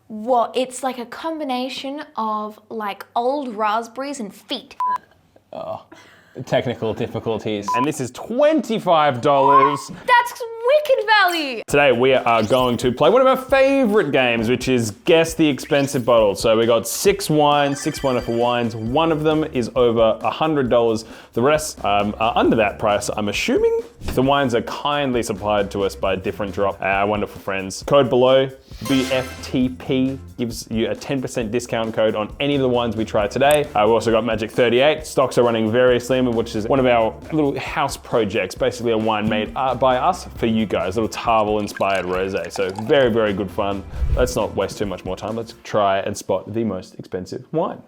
What? It's like a combination of like old raspberries and feet. Technical difficulties. And this is $25. That's wicked value. Today we are going to play one of our favorite games, which is Guess the Expensive Bottle. So we got 6 wines, 6 wonderful wines. One of them is over $100. The rest are under that price, I'm assuming. The wines are kindly supplied to us by Different Drop, our wonderful friends. Code below, BFTP, gives you a 10% discount code on any of the wines we try today. We've also got Magic 38. Stocks are running very slim, which is one of our little house projects, basically a wine made by us for you guys, a little Tarvel inspired rosé. So very, very good fun. Let's not waste too much more time. Let's try and spot the most expensive wine.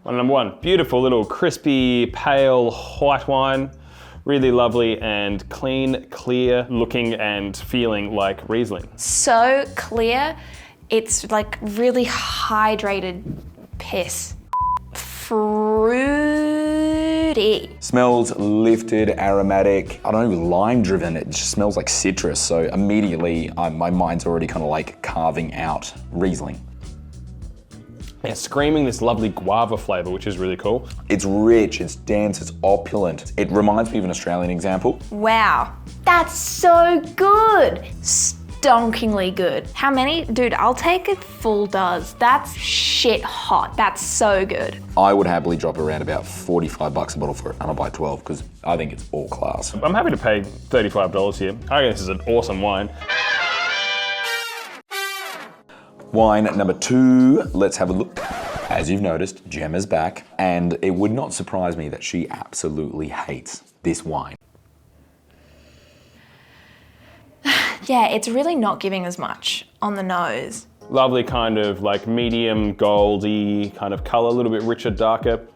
Wine number 1, beautiful little crispy, pale white wine. Really lovely and clean, clear looking and feeling like Riesling. So clear, it's like really hydrated piss. Fruity. Smells lifted, aromatic. I don't know, lime driven. It just smells like citrus. So immediately my mind's already kind of like carving out Riesling. Yeah, screaming this lovely guava flavor, which is really cool. It's rich, it's dense, it's opulent. It reminds me of an Australian example. Wow, that's so good. Stonkingly good. How many? Dude, I'll take a full does. That's shit hot. That's so good. I would happily drop around about $45 a bottle for it, and I'll buy 12 because I think it's all class. I'm happy to pay $35 here. I think this is an awesome wine. Wine number 2, let's have a look. As you've noticed, Gemma's back, and it would not surprise me that she absolutely hates this wine. Yeah, it's really not giving as much on the nose. Lovely kind of like medium goldy kind of color, a little bit richer, darker.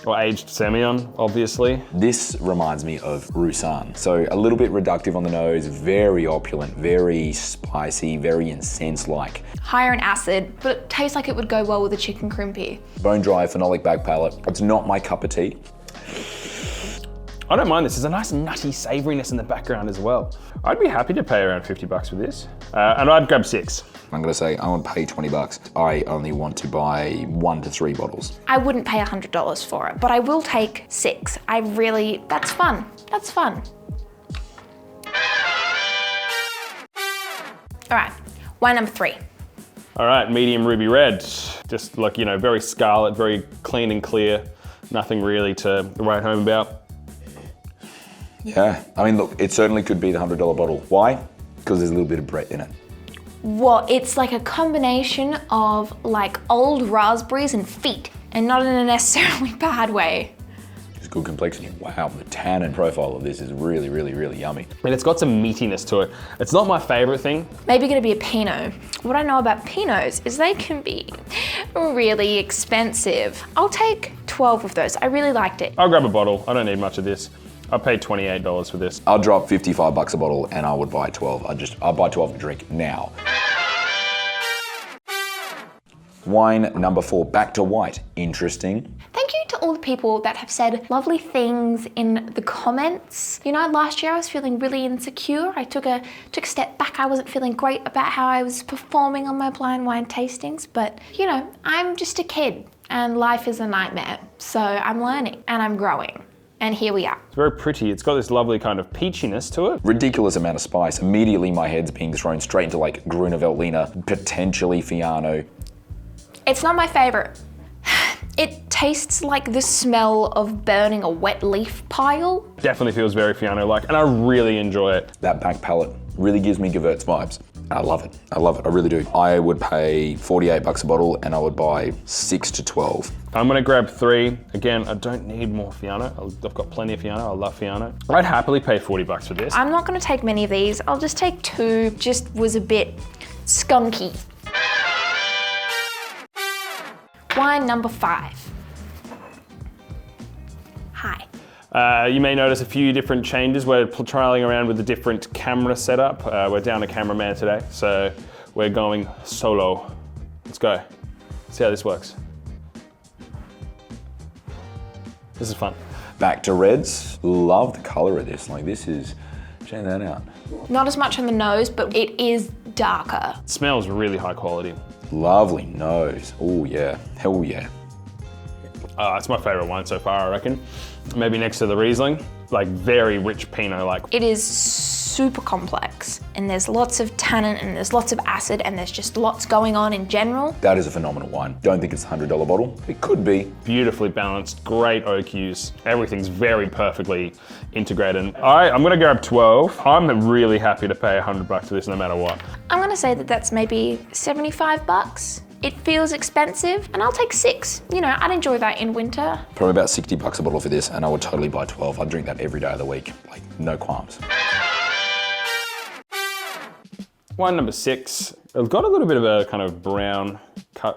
Or aged Semillon, obviously. This reminds me of Roussanne. So a little bit reductive on the nose, very opulent, very spicy, very incense-like. Higher in acid, but it tastes like it would go well with a chicken crimpy. Bone dry, phenolic back palate. It's not my cup of tea. I don't mind this. There's a nice nutty savouriness in the background as well. I'd be happy to pay around $50 for this. And I'd grab 6. I'm gonna say I won't pay $20. I only want to buy 1 to 3 bottles. I wouldn't pay $100 for it, but I will take 6. That's fun. That's fun. All right, wine number 3. All right, medium ruby red. Just like, you know, very scarlet, very clean and clear. Nothing really to write home about. Yeah, I mean, look, it certainly could be the $100 bottle. Why? Because there's a little bit of Brett in it. What? It's like a combination of like old raspberries and feet, and not in a necessarily bad way. It's good complexion. Wow, the tannin profile of this is really, really, really yummy. And it's got some meatiness to it. It's not my favorite thing. Maybe gonna be a Pinot. What I know about Pinots is they can be really expensive. I'll take 12 of those. I really liked it. I'll grab a bottle. I don't need much of this. I paid $28 for this. I'll drop $55 a bottle and I would buy 12. I'll buy 12 to drink now. Wine number 4, back to white. Interesting. Thank you to all the people that have said lovely things in the comments. You know, last year I was feeling really insecure. I took a step back. I wasn't feeling great about how I was performing on my blind wine tastings, but you know, I'm just a kid and life is a nightmare. So I'm learning and I'm growing. And here we are. It's very pretty. It's got this lovely kind of peachiness to it. Ridiculous amount of spice. Immediately my head's being thrown straight into like Gruner Veltliner, potentially Fiano. It's not my favorite. It tastes like the smell of burning a wet leaf pile. Definitely feels very Fiano-like, and I really enjoy it. That back palate really gives me Gewurz vibes. I love it. I love it. I really do. I would pay $48 a bottle and I would buy 6 to 12. I'm gonna grab 3. Again, I don't need more Fiano. I've got plenty of Fiano. I love Fiano. I'd happily pay $40 for this. I'm not gonna take many of these. I'll just take 2. Just was a bit skunky. Wine number 5. Hi. You may notice a few different changes. We're trialing around with a different camera setup. We're down a cameraman today, so we're going solo. Let's go. See how this works. This is fun. Back to reds. Love the color of this. Like this is, check that out. Not as much on the nose, but it is darker. Smells really high quality. Lovely nose. Oh yeah, hell yeah. It's my favorite wine so far, I reckon. Maybe next to the Riesling. Like very rich Pinot-like. It is super complex, and there's lots of tannin, and there's lots of acid, and there's just lots going on in general. That is a phenomenal wine. Don't think it's a $100 bottle. It could be. Beautifully balanced, great oak use. Everything's very perfectly integrated. All right, I'm gonna grab 12. I'm really happy to pay $100 for this no matter what. I'm gonna say that that's maybe 75 bucks. It feels expensive, and I'll take 6. You know, I'd enjoy that in winter. Probably about $60 a bottle for this, and I would totally buy 12. I'd drink that every day of the week. Like, no qualms. Wine number 6. It's got a little bit of a kind of brown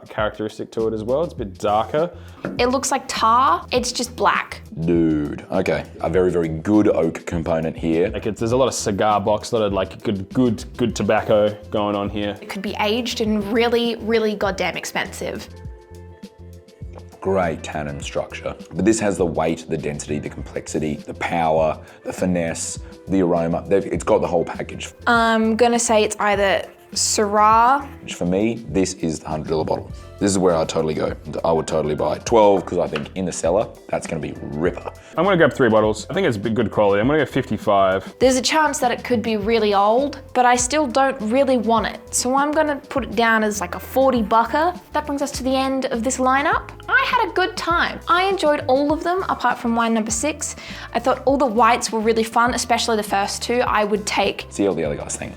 characteristic to it as well. It's a bit darker. It looks like tar, it's just black. Dude, okay. A very, very good oak component here. Like there's a lot of cigar box, a lot of like good tobacco going on here. It could be aged and really, really goddamn expensive. Great tannin structure. But this has the weight, the density, the complexity, the power, the finesse, the aroma. It's got the whole package. I'm gonna say it's either Syrah. For me, this is the $100 bottle. This is where I'd totally go. I would totally buy 12 because I think in the cellar, that's gonna be ripper. I'm gonna grab 3 bottles. I think it's good quality. I'm gonna go 55. There's a chance that it could be really old, but I still don't really want it. So I'm gonna put it down as like a 40 bucker. That brings us to the end of this lineup. I had a good time. I enjoyed all of them apart from wine number 6. I thought all the whites were really fun, especially the first 2. I would take. See how the other guys think.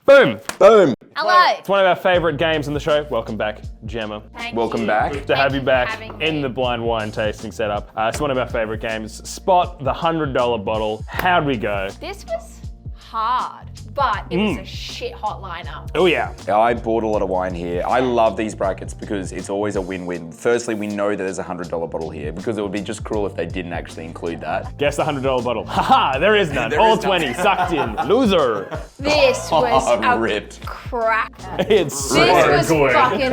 Boom! Boom! Hello! It's one of our favorite games on the show. Welcome back, Gemma. Thank Welcome you. back. Good to have you back having in me. the blind wine tasting setup. It's one of our favorite games. Spot the $100 bottle. How'd we go? This was hard, but it was a shit hot lineup. Oh yeah. I bought a lot of wine here. I love these brackets because it's always a win-win. Firstly, we know that there's a $100 bottle here because it would be just cruel if they didn't actually include that. Guess the $100 bottle. Haha, there is none. All 20, sucked in. Loser. This was a ripped. crack. It's so This was good. fucking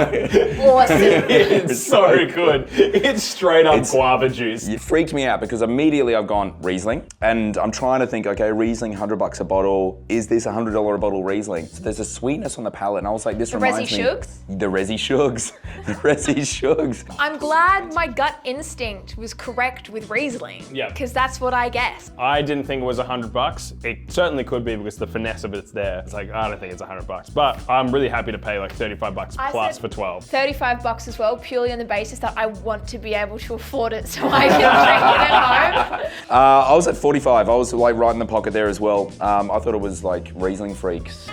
awesome. It's so good. It's straight up guava juice. It freaked me out because immediately I've gone Riesling and I'm trying to think, okay, Riesling, $100 a bottle. Is this a $100 a bottle Riesling? So there's a sweetness on the palate and I was like, this reminds me. The Resi Shugs. The Resi Shugs. I'm glad my gut instinct was correct with Riesling. Yeah. Because that's what I guessed. I didn't think it was $100. It certainly could be because the finesse of it's there. It's like, I don't think it's $100. But I'm really happy to pay like $35 plus for 12. 35 bucks as well, purely on the basis that I want to be able to afford it so I can drink it at home. I was at 45. I was like right in the pocket there as well. I thought it was like Rieslingfreaks.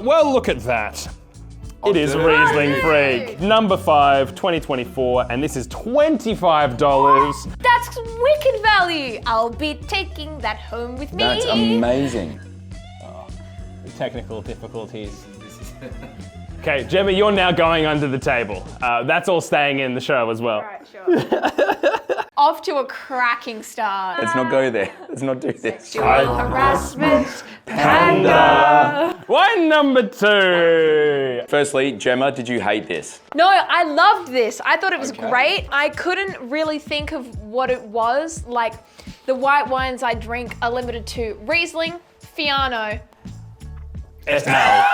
Well, look at that. It is Rieslingfreak. Number 5, 2024, and this is $25. That's wicked value. I'll be taking that home with me. That's amazing. Technical difficulties. Okay, Gemma, you're now going under the table. That's all staying in the show as well. Alright, sure. Off to a cracking start. Let's not go there. Let's not do this. Sexual harassment, panda. Wine number 2. Firstly, Gemma, did you hate this? No, I loved this. I thought it was great. I couldn't really think of what it was. Like, the white wines I drink are limited to Riesling, Fiano. S.M.G.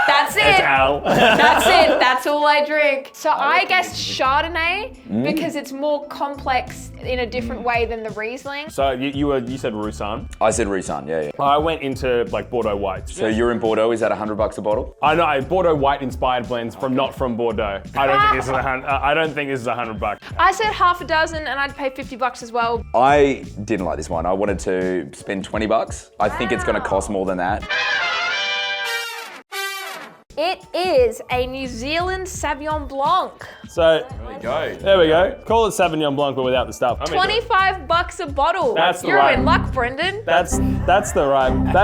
That's it. S.M.G. That's it. That's all I drink. So I guessed Chardonnay because it's more complex in a different way than the Riesling. So you said Roussanne. I said Roussanne, yeah. I went into like Bordeaux whites. So you're in Bordeaux, is that $100 a bottle? I know Bordeaux white inspired blends not from Bordeaux. I don't think this is I don't think this is $100. I said half a dozen and I'd pay $50 as well. I didn't like this one. I wanted to spend $20. I think it's gonna cost more than that. It is a New Zealand Sauvignon Blanc. So There there we go. Call it Sauvignon Blanc, but without the stuff. I mean, $25 a bottle. That's the You're right- in luck, Brendan. that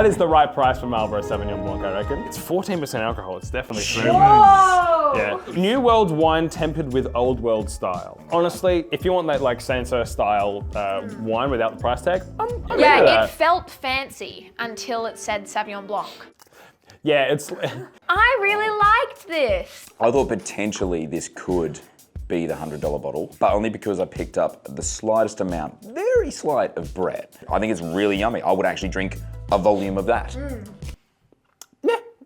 is the right price for Marlborough Sauvignon Blanc, I reckon. It's 14% alcohol. It's definitely smooth. Whoa! Yeah. New World wine tempered with Old World style. Honestly, if you want that like Sancerre style wine without the price tag, I'm into Yeah, that. it felt fancy until it said Sauvignon Blanc. Yeah, it's. I really liked this. I thought potentially this could be the $100 bottle, but only because I picked up the slightest amount, very slight, of bread. I think it's really yummy. I would actually drink a volume of that.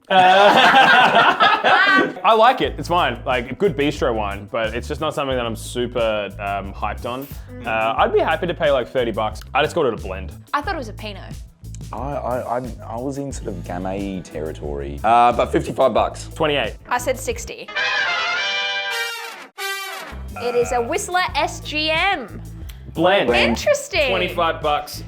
I like it. It's fine. Like a good bistro wine, but it's just not something that I'm super hyped on. I'd be happy to pay like $30. I just called it a blend. I thought it was a Pinot. I was in sort of Gamay territory, but $55. 28. I said 60. It is a Whistler SGM. Blend. Interesting. $25.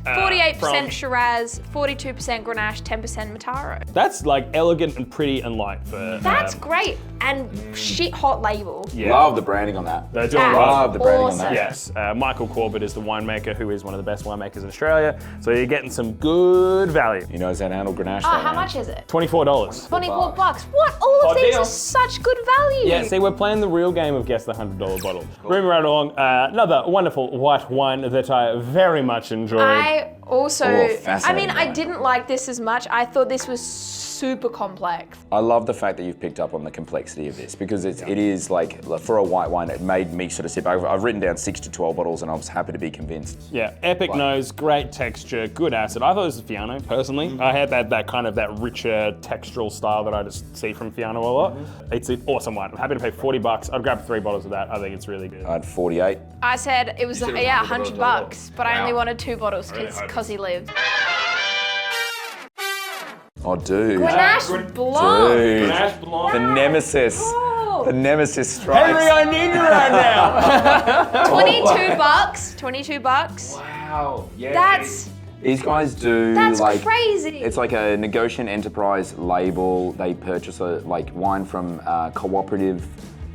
48% Shiraz, 42% Grenache, 10% Mataro. That's like elegant and pretty and light for. That's great. And shit hot label. Yeah. Love the branding on that. They're doing Love the branding on awesome. that. Yes, Michael Corbett is the winemaker who is one of the best winemakers in Australia. So you're getting some good value. He knows how to handle Grenache. Oh, how much is it? $24. 24 bucks. What? All of Hot these deal. are such good value. Yeah, see, we're playing the real game of guess the $100 bottle. Moving right along, another wonderful white wine that I very much enjoyed. I also, fascinating I wine. didn't like this as much. I thought this was super complex. I love the fact that you've picked up on the complexity of this because it is like, for a white wine, it made me sort of sit back. I've written down 6 to 12 bottles and I was happy to be convinced. Yeah, epic nose, great texture, good acid. I thought this was Fiano, personally. I had that kind of that richer textural style that I just see from Fiano a lot. It's an awesome wine. I'm happy to pay $40. I'd grab 3 bottles of that. I think it's really good. I had 48. I said it was, $100 bucks, but I only wanted 2 bottles because he lived. Oh, dude. Grenache Blanc. Dude. Grenache Blanc. The nemesis. Oh. The nemesis strikes. Henry, I need you right now. 22 bucks. 22 bucks. Wow. Yeah. That's These guys do like crazy. It's like a negotiant enterprise label. They purchase wine from cooperative,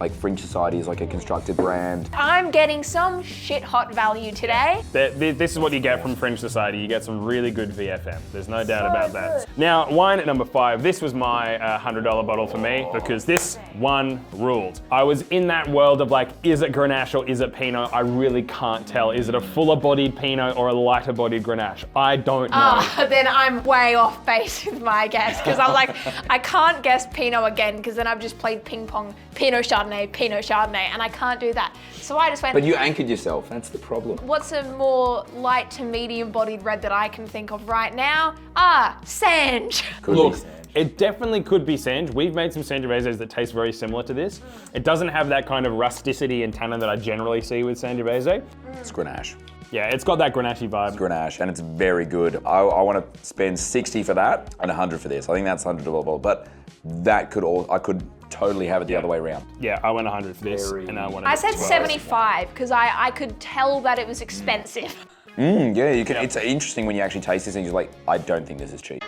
like Fringe Society is like a constructed brand. I'm getting some shit hot value today. This is what you get from Fringe Society. You get some really good VFM. There's no doubt about that. good. Now, wine at number 5. This was my $100 bottle for me because this one ruled. I was in that world of like, is it Grenache or is it Pinot? I really can't tell. Is it a fuller bodied Pinot or a lighter bodied Grenache? I don't know. Then I'm way off base with my guess because I was like, I can't guess Pinot again because then I've just played ping pong, Pinot Chardonnay, and I can't do that. So I just went, But you anchored yourself, that's the problem. what's a more light to medium bodied red that I can think of right now? S.M.G. Could Look, be Sand. it definitely could be S.M.G. We've made some Sangivieses that taste very similar to this. It doesn't have that kind of rusticity and tannin that I generally see with Sangiovese. It's Grenache. Yeah, it's got that Grenache vibe. Grenache, and it's very good. I want to spend 60 for that and 100 for this. I think that's $100 bottle, but that could I could totally have it the other way around. Yeah, I went 100 for this, and I wanted I said 12. 75 because I could tell that it was expensive. Yeah, you can. It's interesting when you actually taste this and you're like, I don't think this is cheap.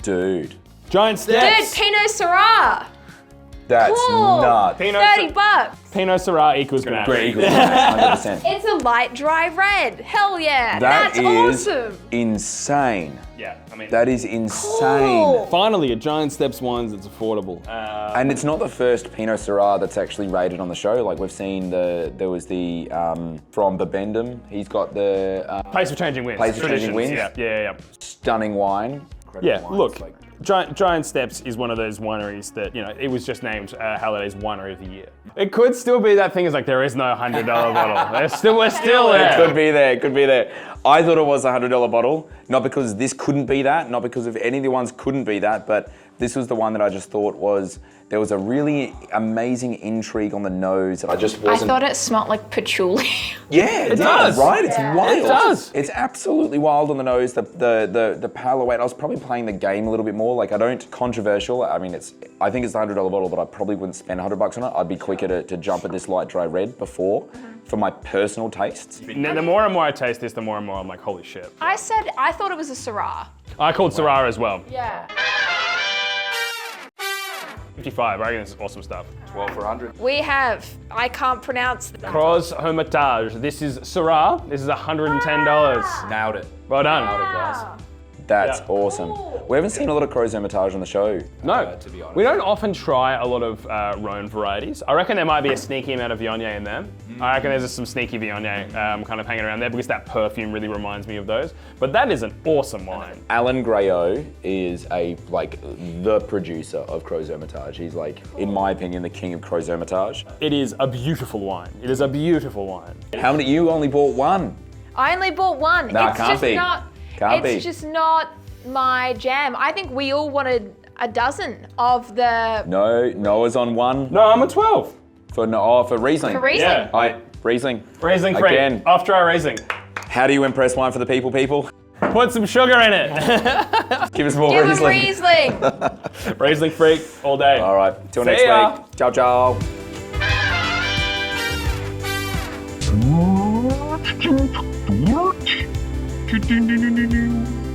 Dude, Giant Dude, steps. Pinot Syrah. that's Cool. nuts. Pinot $30 bucks. Pinot Syrah equals Grenache. Great, 100%. It's a light, dry red. Hell yeah. That That's is awesome. insane. Yeah, I mean, That is insane. Cool. finally a Giant Steps wines that's affordable. And it's not the first Pinot Syrah that's actually rated on the show. Like we've seen there was the from Bibendum. He's got the Place of Changing Winds. Place of Changing Traditions. Winds. Yeah. stunning wine. Yeah, Incredible look, wines, Giant Steps is one of those wineries that, you know, it was just named Halliday's Winery of the Year. It could still be that thing is like, there is no $100 bottle. We're still there. It could be there, it could be there. I thought it was a $100 bottle, not because this couldn't be that, not because of any of the ones couldn't be that, but this was the one that I just thought there was a really amazing intrigue on the nose that I just wasn't. I thought it smelled like patchouli. Yeah, it does. right? It's wild. It does. It's absolutely wild on the nose. The pale weight. I was probably playing the game a little bit more. Like I don't controversial. I mean, I think it's the $100 bottle, but I probably wouldn't spend $100 on it. I'd be quicker to jump at this light dry red before, for my personal tastes. Now, the more and more I taste this, the more and more I'm like, holy shit. I thought it was a Syrah. I called Syrah as well. Yeah. 55, I reckon this is awesome stuff. 12 for 100. We have, I can't pronounce that. Crozes Hermitage. This is Syrah. This is $110. Nailed it. Well done. Wow. That's Yeah. awesome. We haven't seen a lot of Crozes Hermitage on the show. No, to be honest. we don't often try a lot of Rhone varieties. I reckon there might be a sneaky amount of Viognier in there. I reckon there's some sneaky Viognier kind of hanging around there because that perfume really reminds me of those. But that is an awesome wine. Alain Graillot is the producer of Crozes Hermitage. He's like, in my opinion, the king of Crozes Hermitage. It is a beautiful wine. It is a beautiful wine. How many? You only bought one. I only bought one. No, it's can't just be. not. Can't it's be. just not my jam. I think we all wanted a dozen of the... No, Noah's on 1. No, I'm at 12. For Riesling. For Riesling. Yeah. All right, Riesling. Rieslingfreak. Again. Off dry Riesling. How do you impress wine for the people? Put some sugar in it. Give us more Give him Riesling. Riesling. Rieslingfreak all day. All right, till See next ya. week. Ciao, ciao. What?